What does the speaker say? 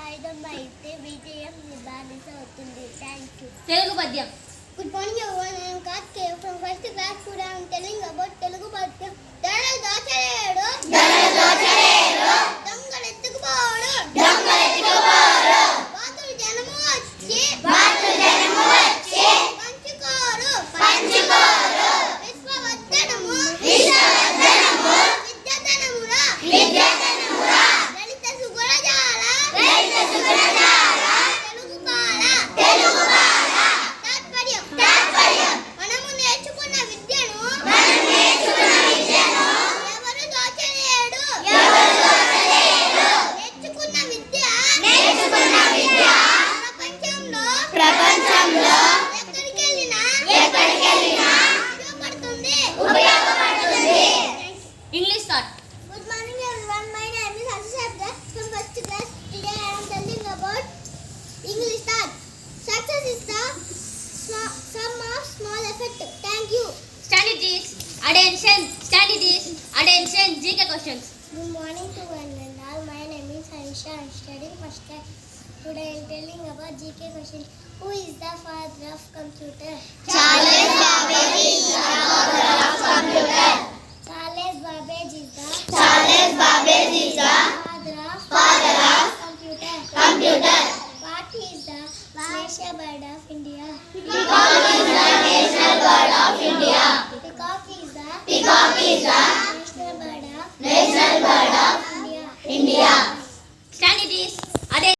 ఆయుధం అయితే విజయం నిబానిసవుతుంది. Thank you. తెలుగు పద్యం. Good morning everyone. I am Karthikeya from first class. Today I am telling about Telugu padyam. దొంగలు దోచలేడు దొంగలు ఎత్తుకుపోడు బాతులు జనము వచ్చి పంచుకోరు విశ్వవర్ధనము విద్యాధనమురా లలిత సుగుణజాల తెలుగు బాల తాత్పర్యం మనము నేర్చుకున్న విద్యను ఎవరు దోచలేడు నేర్చుకున్న విద్య ప్రపంచంలో ఎక్కడికెళ్ళినా ఉపయోగపడుతుంది. English thought. Good morning everyone. My name is Akshara from first class. Today I am telling about English thought. Success is the sum of small effort. Thank you. Strategies. Attention. Strategies. Attention. GK questions. Good morning to one and all. My name is Aisha. I am studying first class. Today I am telling about GK question. Who is the father of computer? Charles Babbage.